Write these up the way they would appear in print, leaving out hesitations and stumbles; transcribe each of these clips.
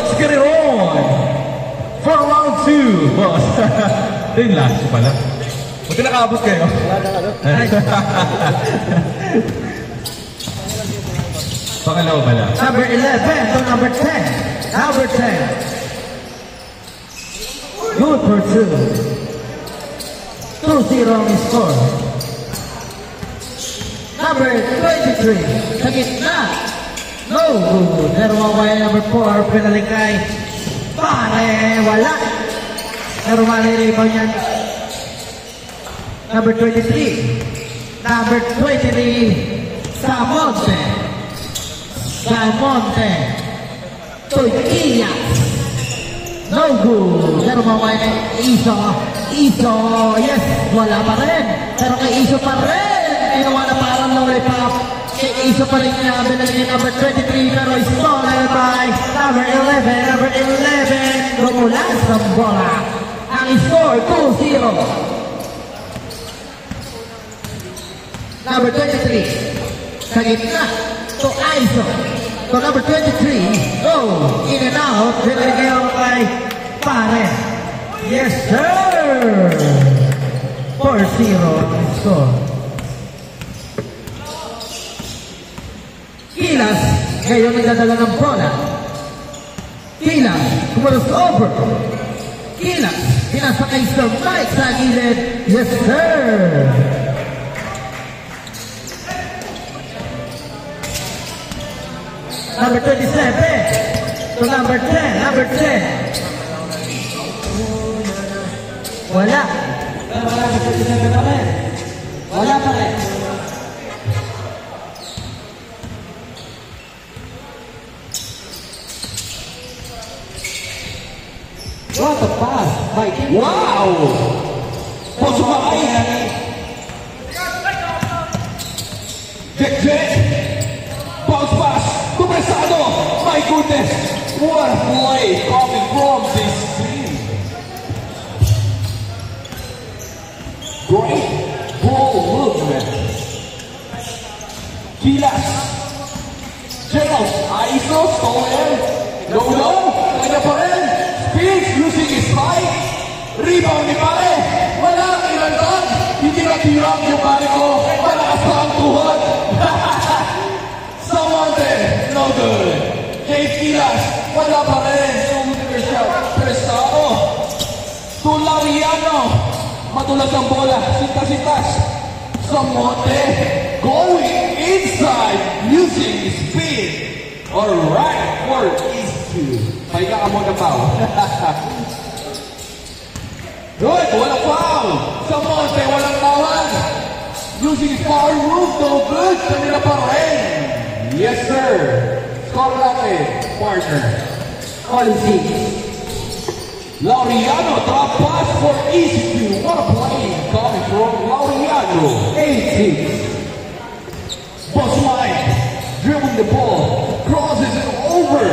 let's get it on for round 2, boss. Ito yung last pala. Buti nakaabot kayo. Pakalaw pala. Number 11 to number 10. Number 10. Good for 2. 2-0 ang score. Number 23. Sa gitna. No good. Pero mawaya number 4. Pinalikay. Pare, wala. Pero maliribang yan. Number 23. Number 23. Samonte. Samonte. Toyquilla. No good. Pero mawaya na Iso. Iso. Yes. Wala pa rin. Pero kay Iso pa rin. Ginawa na parang lollipop. Kay Iso pa rin niya. Binalik number 23. Pero stolen by number 11. Number 11. Romulan sa bola. Ang score 2-0. Number 23. Sa gitna. To Iso. To number 23. Go. In and out. Binalik kayo kay Pare. Yes, sir. 4-0 ang score. Kilas, ngayon nagdadala ng bola. Kilas, kumalos over. Kilas, pinasakay sa Mike sa gilid. Yes, sir. Number 27 to number 10. Number 10. Wala. Pero wala sa 27 pa rin. Wala pa rin. What a pass by Kim. Wow! Pasukay! Jack! Bounce pass! Tupresado! My goodness! What a play coming from this team! Great ball movement! Kilas! Gerald! Aiso! Stolen! No! Kanya pa rin! Speeds using his spike. Rebound ni Pare. Walang ilantan. Hindi natirang yung Pare ko. Malakas pa ang tuhod. Samonte. No good. Jake Kilas. Wala pa rin. Sumutin siya. Prestado. Tulariano. Matulas ang bola. Sintas-sintas. Samonte. Going inside. Using his speed. Alright. Work is two. Pahiga ka muna foul. Good, walang foul. Samonte, walang tawan. Using his power move, no good. Kanila pa rin. Yes, sir. Score natin, partner. Policy. Laureano, drop pass for ECQ. What a play coming from Laureano. 8-6. Boss Mike, dribbling the ball. Crosses it over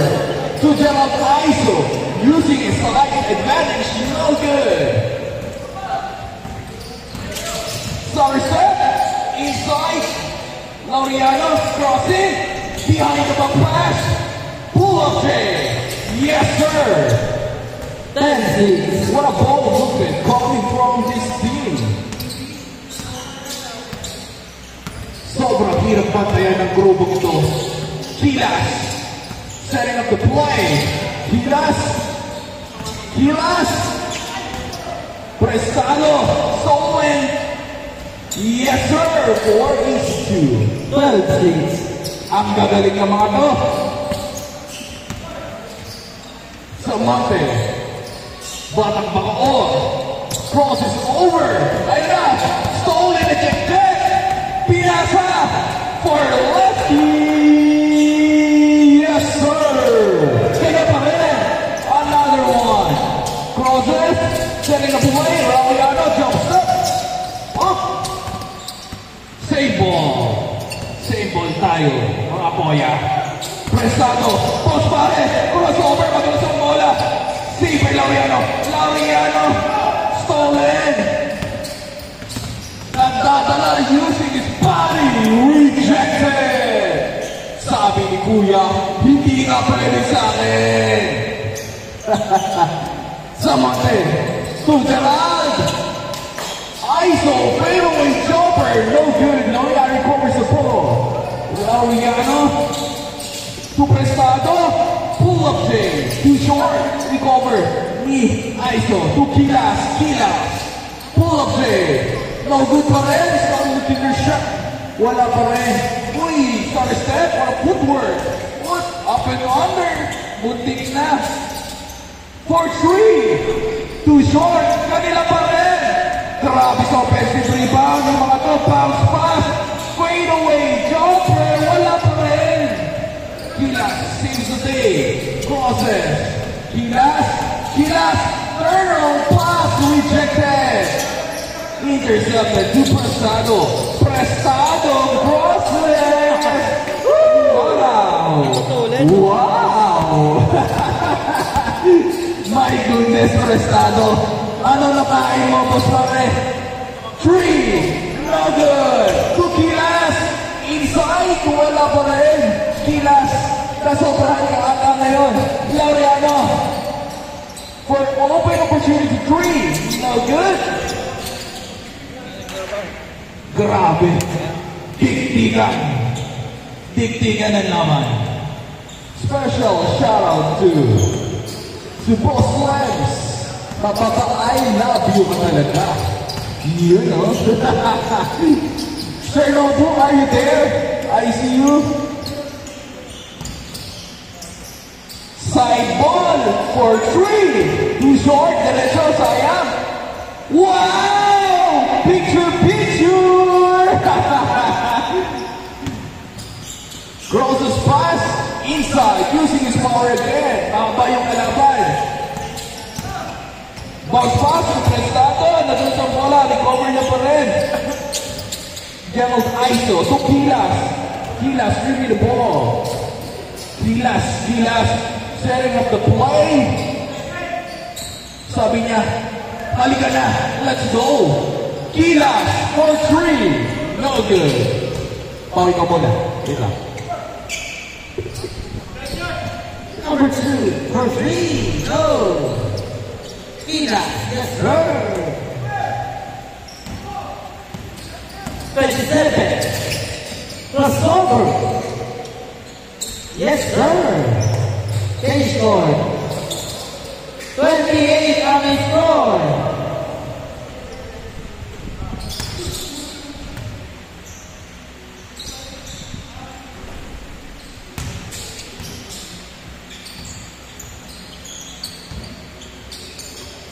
to Gerald Aiso, using his height advantage, no good. Sorry, sir. Inside. Laureano crossing. Behind the back pass. Pull up J. Yes, sir. 10-6. What a ball movement coming from this team. Sobrang hirap bantayan ng grupong ito. Kilas. Setting up the play. Kilas. Kilas. Prestado. Stolen. Yes, sir. 4-2. 12-6. Ang gagaling ng mga to. Samonte. Batang Bacoor. Crosses over. Ayun na. Stolen. Ejected. Pinasa. For lefty. Yes, sir. Kaya pa rin. Another one. Crosses. Setting up away. Laureano jumps up. Up. Save ball. Save ball tayo. Mga boya. Prestado. Post pare. Crossover. Magalas ang bola. Save by Laureano. Laureano. Stolen. Nagdadala using his body. Rejected. Sabi ni Kuya, hindi na pwede sa akin. Samante to Gerald. ISO, fadeaway jumper, no good. Laureano recovers the ball. Laureano to Prestado, pull up J, too short, recover. Knee, ISO to Kilas, pull up J. No good pa rin, start looking your shot. Wala pa rin. Uy, start a step or a footwork. What? Up and under. Buntik na. For 3. Too short. Kanila pa rin. Grabe sa offensive rebound. Yung mga to, bounce pass. Fade away. Jumper. Wala pa rin. Kilas saves the day. Crosses. Kilas. Turn pass. Rejected. Intercepted to Prestado. Crosses. Wow. My goodness, Prestado. Ano nakain mo, boss pare? 3. No good. To Kilas. Inside. Wala pa rin. Kilas. Nasobrahan ka ata ngayon. Laureano. For open opportunity 3. No good. Grabe. Diktigan ang laman. Special shout out to Boss Lance. Papa, I love you talaga. You know? Sir Nobu, are you there? I see you. Side ball for 3. Too short. Derecho, sayang. Wow! Picture! Crosses pass inside, using his power again. Tama yung kalaban. Bounce pass to Prestado. Nandun sa bola, recover niya pa rin. Gerald ISO to Kilas. Kilas, give me the ball. Kilas, setting up the play. Sabi niya, halika na, let's go. Kilas for 3. No good. Pawi ka muna. Wait lang. Number 2 for 3. Go. Kilas. Yes, sir. 27. Crossover. Yes, sir. Change score. 28 on the score.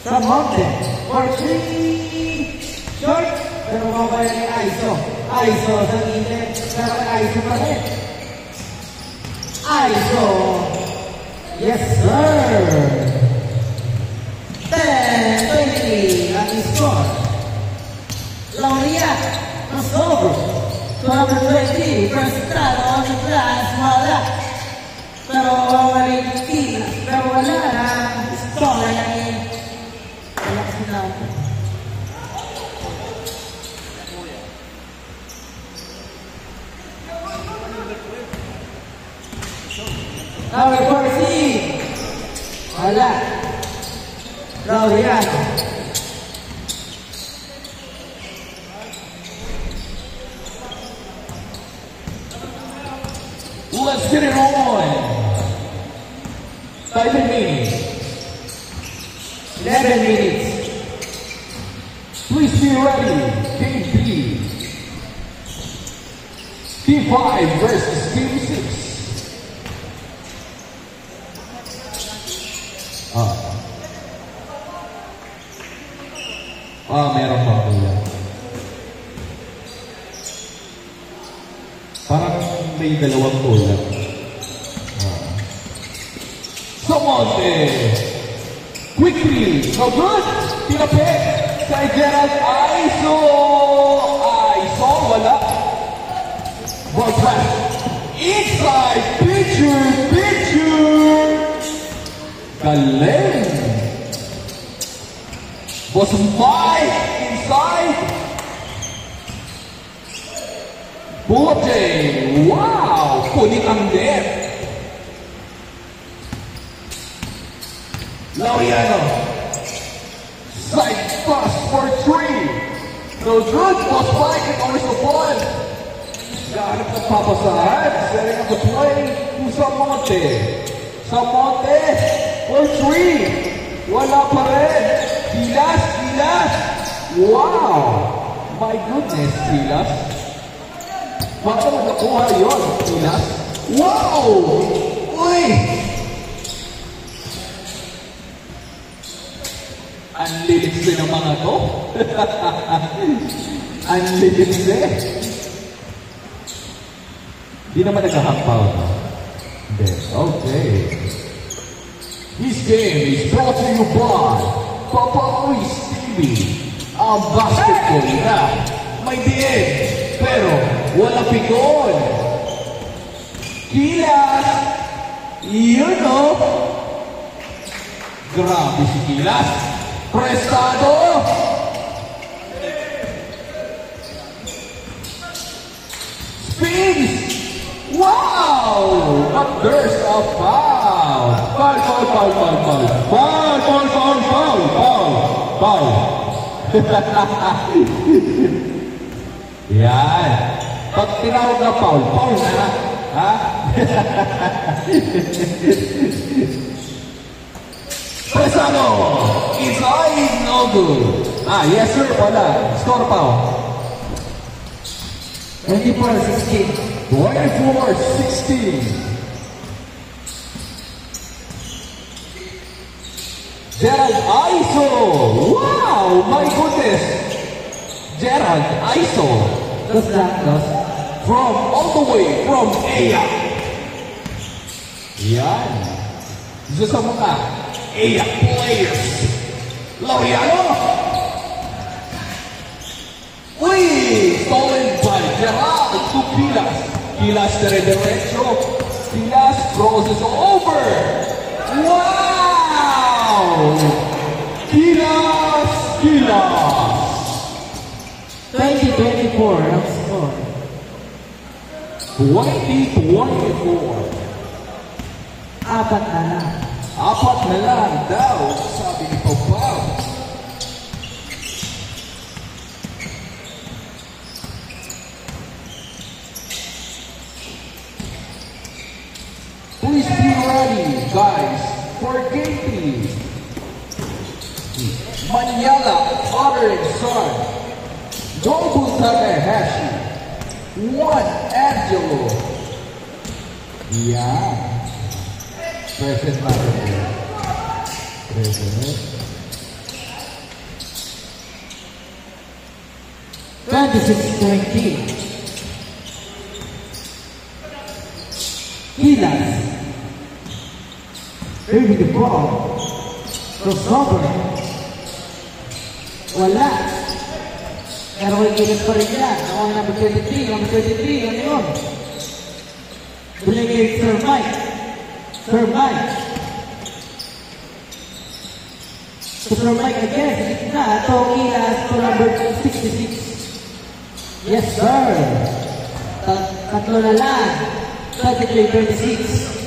From Mountain for 3. Short. Pero mabaya ni ISO. ISO sa gilid. Pero ISO pa rin. ISO. Yes, sir. 10-20 ang score. Laureano crossover. Number 20. Prestado on the glass. Wala. Pero wala yung Kilas. Pero wala na. Score yan. Wala kasi na. Number 14. Wala. Laureano. Let's get it on. 5 minutes. 11 minutes. Please be ready. Game B. Team 5 versus Team 6. Meron pa po yan. Parang may dalawang kulang. Samonte! Quickly! No good! Tinapit! Kay Gerald ISO! ISO! Wala! Ball pass! Inside! Picture! Galing! Bottom 5! Inside! Bote! Wow! Kunin ang net! Laureano. Side pass for 3. No good. Boss Mike and always the ball. Gahanap ng papasahan. Setting up the play to Samonte. Samonte for 3. Wala pa rin. Gilas. Wow. My goodness, Gilas. Paano nakuha yun, Gilas? Wow! Uy! Ang lilis ng mga to. Ang lilis eh. Di naman naghahampaw. Hindi. Okay. This game is brought to you by Papa Luis TV. Ang basketball na may diin, pero wala pikon. Gilas! Yun o! Grabe si Gilas! Prestado! Spins! Wow! But there's a foul! Foul! Yan! Pag tinawag na foul na! Ha? Prestado! Inside, no good. Yes sir, wala. Score pa. 24-16. 24-16. Gerald Iso! Wow! My goodness! Gerald Iso! Dos blancos. From all the way from Aya. Yan. Isa sa mga Aya players. Laureano. Uy! Stolen by Gerald to Gilas. Gilas dire-diretso. Gilas crosses over. Wow! Gilas! 20-24 ang score. 20-24. Apat na lang. Apat na lang daw, sabi ni Pau. Please be ready, guys, for game 3. Manyala, father and son. Nobu Takahashi. 1 Angelo. Yeah. Present natin. Present. 26-20. Gilas. Here with the ball. Crossover. Wala. Pero may Gilas pa rin yan. Ako ang number 23. Number 23. Ano yun? Binigay Sir Mike. Sir Mike. So Sir Mike again. Gitna. Ito Gilas to number 66. Yes sir. Tatlo na lang. 23-26.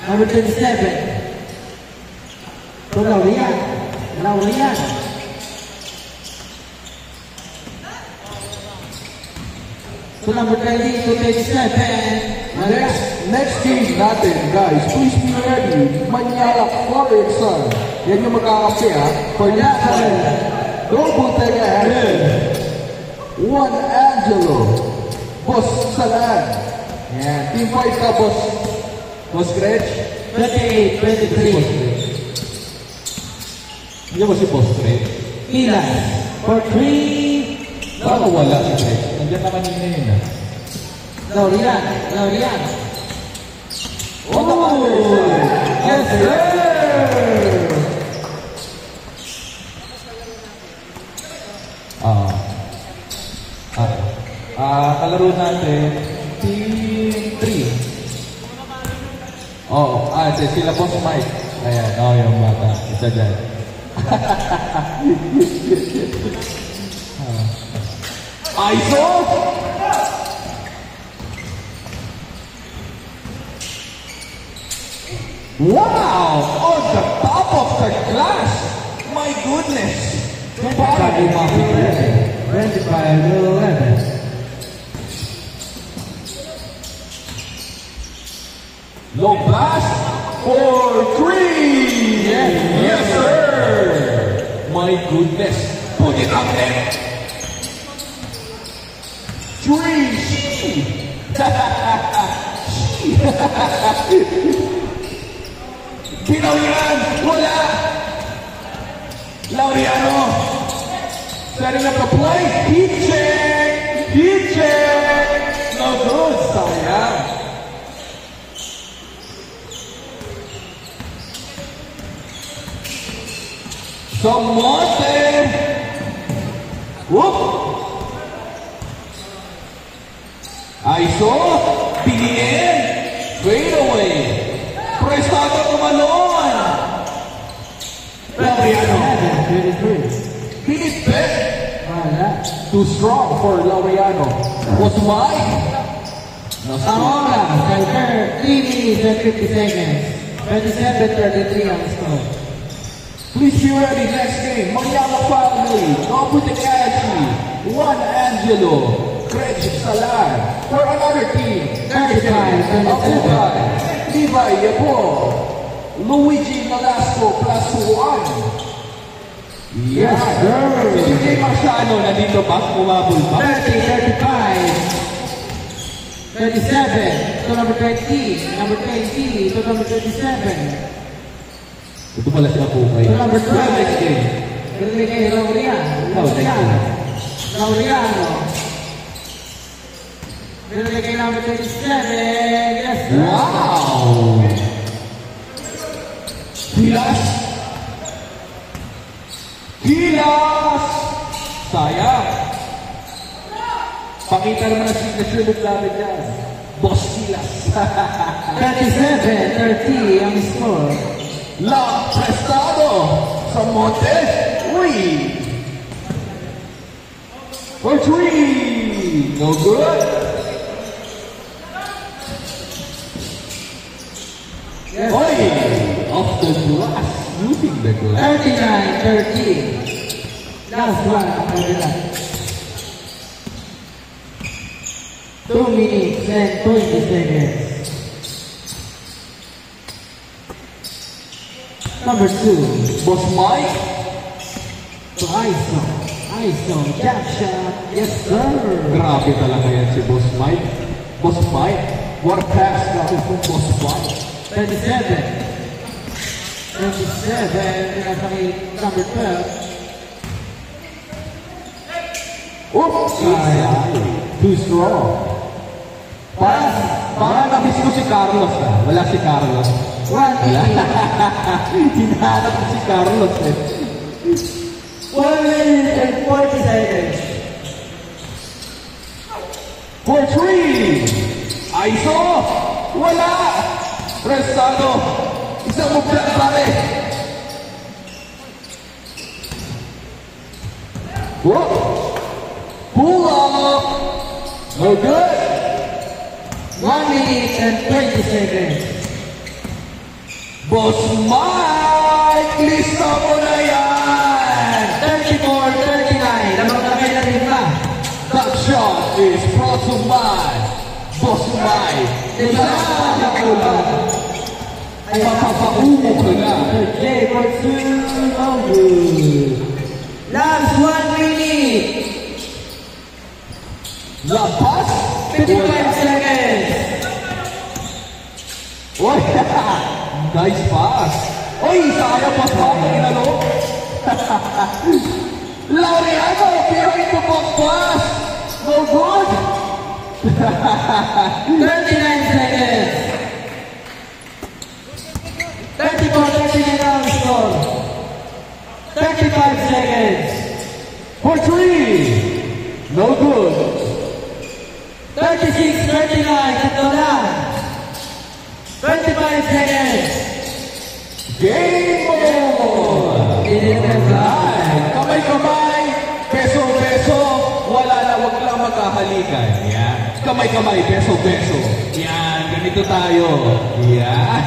Number 27. To Laurean. So number 20 to 27. Next game natin, guys. Please be ready. Manyala, father and son. Yan yung magkakampi, ha? For that time, Nobu Takahashi. 1 Angelo. Boss Salan. Yan. Team fight ka, boss. Boss Gretch. 28-23. Hindi mo si Boss Gretch. Gilas for 3. Baka wala si Gretch. Nandiyan naman yun, ha? Laurean. Oh! Yes, sir! Kalaro natin, Team 3. Sila Boss Mike. Ayan, yung bata. Isa dyan. Iso! Wow! On the top of the glass! My goodness! Paano makikita? 25-11. Long pass for three! Yes, sir! My goodness! Put it up there! Three! Pinawiran! Wala! Laureano! Setting up the play! Heat check! Heat check! No good! Sayang! Samonte! Whoop! Aiso! Pinien! Fade away! Prestado tumalon! Laureano! 23. Pinipit! Wala. Too strong for Laureano. Was Mike? Ang oras ay 3 minutes and 50 seconds. 27-33 ang score. Please be ready next game. Mariana family, Nobu Tekashi, Juan Angelo, Craig Salar. For another team, 35, Abubay, Levi Yabo, Luigi Nolasco plus 1. Yes, sir. Si Jay Marciano nandito ba? Umabol ba? 30, 35, 37, to number 20, number 20, to number 27. Ito pala si Abubay. To number 12. Next game. Galing kay Laureano. Laureano. Galing kay number 27. Yes, sir. Wow! Kilas! Kilas! Sayang! Pakita naman ang signature move namin yan. Boss Kilas! 37-30 ang score. La Prestado! Samonte! Reed! For three! No good! Yes. Oy! Off the glass! Using the glass! 39-30. Last one after that. 2 minutes and 20 seconds. Number 2. Boss Mike! To Aiso. Aiso. Jab shot. Yes, sir. Grabe talaga yan si Boss Mike. Boss Mike? What a pass grabe po Boss Mike. 27. 27. Nasa kay number 12. Oops! Too strong. Parang na-miss ko si Carlos. Wala si Carlos. 1 Wala. minute. Hinahanap ko si Carlos eh. 1 minute and 40 seconds. For three! Aiso! Wala! Prestado! Isang move lang pare! Whoop! Pull up! No good! 1 minute and 20 seconds. Boss Mike! Lista mo na yan! 34-39. Lamang na kayo na rin pa. That shot is brought to Mike! Boss Mike! Isama ko na! Ay mapapaumo ka na! J for 2. No good. Last 1 minute. Lapas! 55 seconds. Oy! Nice pass! Oy! Sayang pass pa ako inalo! Laureano! Pero ito pang pass! No good! 39 seconds. 34-39 ang score. 35 seconds. For three! No good! 36-39. Tatlo lang. 25 seconds. Game on! Kamay-kamay! Peso-peso! Wala na, wag lang magkahalikan. Yan. Kamay-kamay, peso-peso. Yan, ganito tayo. Yan.